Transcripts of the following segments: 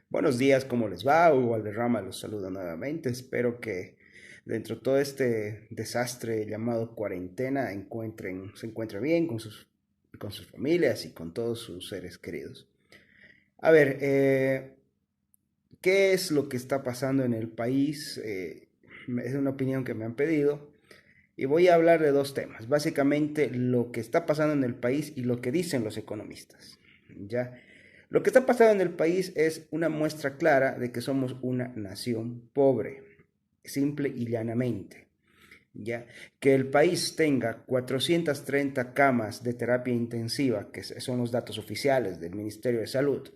Buenos días, ¿cómo les va? Hugo Valderrama los saluda nuevamente. Espero que dentro de todo este desastre llamado cuarentena se encuentren bien con sus familias y con todos sus seres queridos. A ver, ¿qué es lo que está pasando en el país? Es una opinión que me han pedido y voy a hablar de dos temas. Básicamente lo que está pasando en el país y lo que dicen los economistas. ¿Ya? Lo que está pasando en el país es una muestra clara de que somos una nación pobre, simple y llanamente. ¿Ya? Que el país tenga 430 camas de terapia intensiva, que son los datos oficiales del Ministerio de Salud,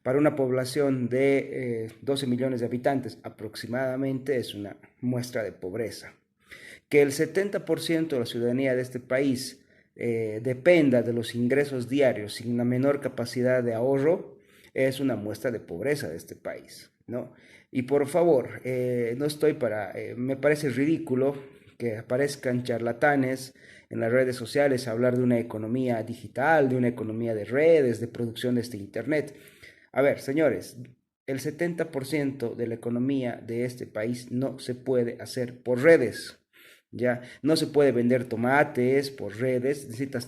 para una población de 12 millones de habitantes aproximadamente, es una muestra de pobreza. Que el 70% de la ciudadanía de este país dependa de los ingresos diarios sin una menor capacidad de ahorro, es una muestra de pobreza de este país, ¿no? Y por favor, no estoy me parece ridículo que aparezcan charlatanes en las redes sociales a hablar de una economía digital, de una economía de redes, de producción de este Internet. A ver, señores, el 70% de la economía de este país no se puede hacer por redes. Ya no se puede vender tomates por redes, necesitas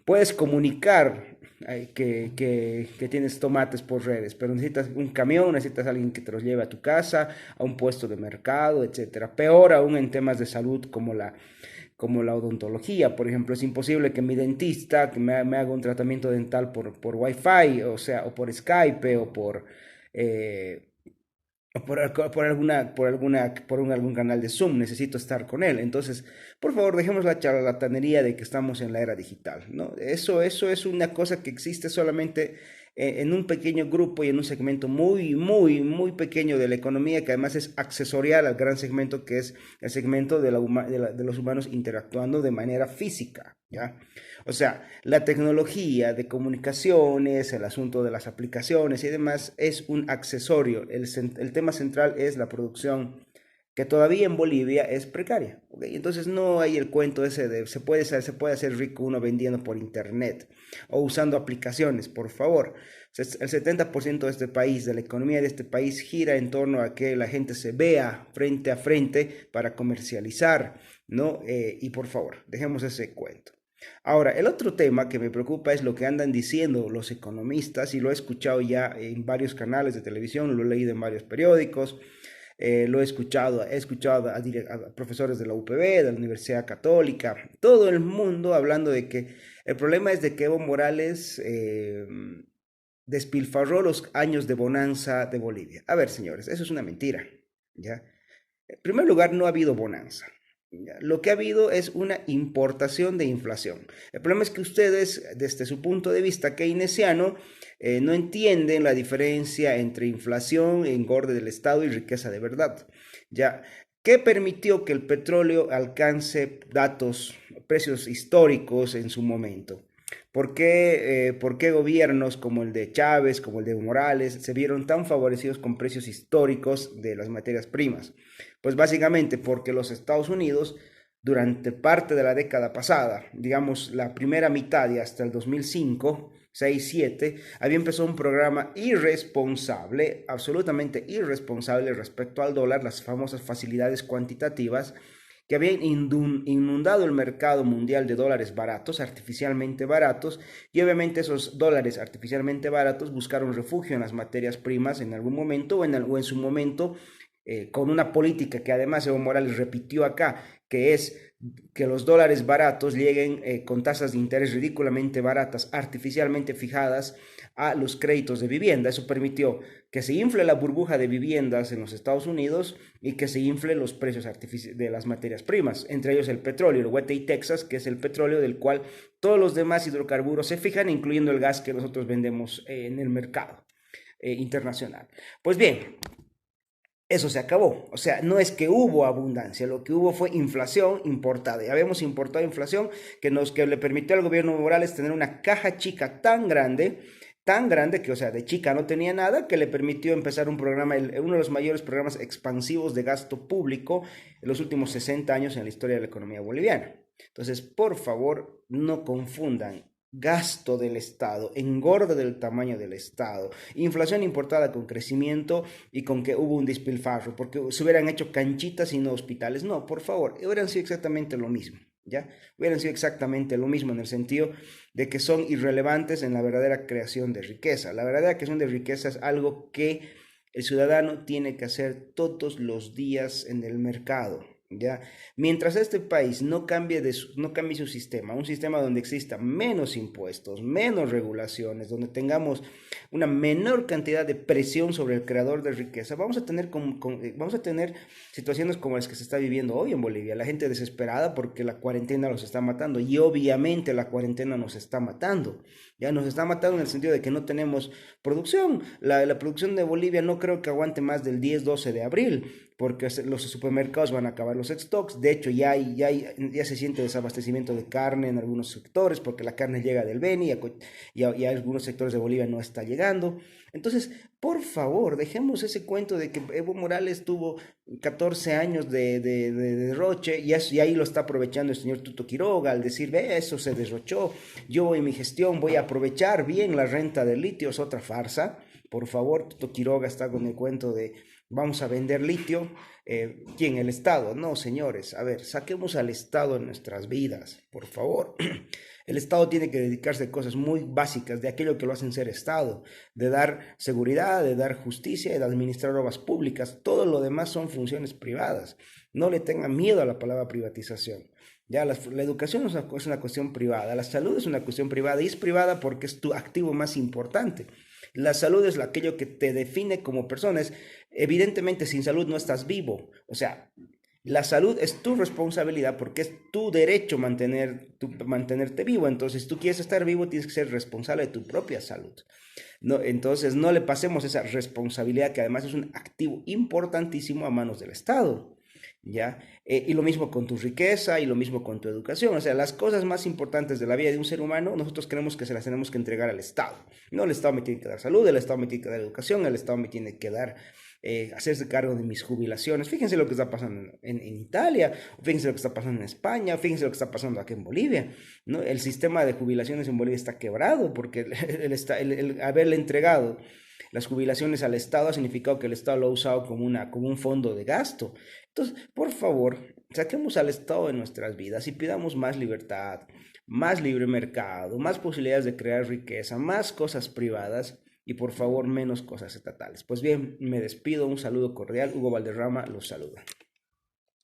puedes comunicar que tienes tomates por redes, pero necesitas un camión, necesitas alguien que te los lleve a tu casa, a un puesto de mercado, etcétera. Peor aún en temas de salud como la odontología, por ejemplo, es imposible que mi dentista me haga un tratamiento dental por Wi-Fi, o sea, o por Skype eh, por algún canal de Zoom, necesito estar con él. Entonces, por favor, dejemos la charlatanería de que estamos en la era digital, ¿no? Eso es una cosa que existe solamente en un pequeño grupo y en un segmento muy pequeño de la economía, que además es accesorial al gran segmento que es el segmento de los humanos interactuando de manera física, ¿ya? O sea, la tecnología de comunicaciones, el asunto de las aplicaciones y demás es un accesorio. El tema central es la producción que todavía en Bolivia es precaria. ¿Okay? Entonces no hay el cuento ese de se puede hacer rico uno vendiendo por internet o usando aplicaciones, por favor. El 70% de este país, de la economía de este país, gira en torno a que la gente se vea frente a frente para comercializar, ¿no? Y por favor, dejemos ese cuento. Ahora, el otro tema que me preocupa es lo que andan diciendo los economistas, y lo he escuchado ya en varios canales de televisión, lo he leído en varios periódicos, he escuchado a profesores de la UPB, de la Universidad Católica, todo el mundo hablando de que el problema es de que Evo Morales despilfarró los años de bonanza de Bolivia. A ver, señores, eso es una mentira, ¿ya? En primer lugar, no ha habido bonanza. Lo que ha habido es una importación de inflación. El problema es que ustedes, desde su punto de vista keynesiano, no entienden la diferencia entre inflación, engorde del Estado y riqueza de verdad. Ya, ¿qué permitió que el petróleo alcance precios históricos en su momento? ¿Por qué gobiernos como el de Chávez, como el de Morales, se vieron tan favorecidos con precios históricos de las materias primas? Pues básicamente porque los Estados Unidos, durante parte de la década pasada, digamos la primera mitad y hasta el 2005, 6, 7, había empezado un programa irresponsable, absolutamente irresponsable respecto al dólar, las famosas facilidades cuantitativas, que habían inundado el mercado mundial de dólares baratos, artificialmente baratos, y obviamente esos dólares artificialmente baratos buscaron refugio en las materias primas en algún momento o en su momento con una política que además Evo Morales repitió acá, que es que los dólares baratos lleguen con tasas de interés ridículamente baratas, artificialmente fijadas a los créditos de vivienda. Eso permitió que se infle la burbuja de viviendas en los Estados Unidos y que se infle los precios de las materias primas, entre ellos el petróleo, el WTI Texas, que es el petróleo del cual todos los demás hidrocarburos se fijan, incluyendo el gas que nosotros vendemos en el mercado internacional. Pues bien, eso se acabó. O sea, no es que hubo abundancia, lo que hubo fue inflación importada. Ya habíamos importado inflación que le permitió al gobierno Morales tener una caja chica tan grande que, o sea, de chica no tenía nada, que le permitió empezar un programa, uno de los mayores programas expansivos de gasto público en los últimos 60 años en la historia de la economía boliviana. Entonces, por favor, no confundan. gasto del Estado, engorda del tamaño del Estado, inflación importada con crecimiento y con que hubo un despilfarro, porque se hubieran hecho canchitas y no hospitales. No, por favor, hubieran sido exactamente lo mismo, ¿ya? Hubieran sido exactamente lo mismo en el sentido de que son irrelevantes en la verdadera creación de riqueza. La verdadera creación de riqueza es algo que el ciudadano tiene que hacer todos los días en el mercado. ¿Ya? Mientras este país no cambie su sistema, un sistema donde exista menos impuestos, menos regulaciones, donde tengamos una menor cantidad de presión sobre el creador de riqueza, vamos a tener situaciones como las que se está viviendo hoy en Bolivia. La gente desesperada porque la cuarentena los está matando y obviamente la cuarentena nos está matando. Ya nos está matando en el sentido de que no tenemos producción. La producción de Bolivia no creo que aguante más del 10-12 de abril porque los supermercados van a acabar los stocks. De hecho, ya se siente desabastecimiento de carne en algunos sectores, porque la carne llega del Beni y a algunos sectores de Bolivia no está llegando. Entonces, por favor, dejemos ese cuento de que Evo Morales tuvo 14 años de derroche y ahí lo está aprovechando el señor Tuto Quiroga al decir, ve, eso se derrochó, yo en mi gestión voy a aprovechar bien la renta del litio, es otra farsa. Por favor, Tuto Quiroga está con el cuento de vamos a vender litio. ¿Quién? El Estado. No, señores, a ver, saquemos al Estado en nuestras vidas, por favor. El Estado tiene que dedicarse a cosas muy básicas, de aquello que lo hacen ser Estado, de dar seguridad, de dar justicia, de administrar obras públicas. Todo lo demás son funciones privadas. No le tengan miedo a la palabra privatización. Ya, la educación es una cuestión privada, la salud es una cuestión privada y es privada porque es tu activo más importante. La salud es aquello que te define como persona. Evidentemente, sin salud no estás vivo. O sea, la salud es tu responsabilidad porque es tu derecho mantenerte vivo. Entonces, si tú quieres estar vivo, tienes que ser responsable de tu propia salud. No, entonces, no le pasemos esa responsabilidad, que además es un activo importantísimo, a manos del Estado. ¿Ya? Y lo mismo con tu riqueza y lo mismo con tu educación. O sea, las cosas más importantes de la vida de un ser humano, nosotros creemos que se las tenemos que entregar al Estado. No, el Estado me tiene que dar salud, el Estado me tiene que dar educación, el Estado me tiene que dar, hacerse cargo de mis jubilaciones. Fíjense lo que está pasando en Italia, fíjense lo que está pasando en España, fíjense lo que está pasando aquí en Bolivia, ¿no? El sistema de jubilaciones en Bolivia está quebrado porque el haberle entregado las jubilaciones al Estado ha significado que el Estado lo ha usado como un fondo de gasto. Entonces, por favor, saquemos al Estado de nuestras vidas y pidamos más libertad, más libre mercado, más posibilidades de crear riqueza, más cosas privadas y por favor menos cosas estatales. Pues bien, me despido, un saludo cordial, Hugo Valderrama los saluda.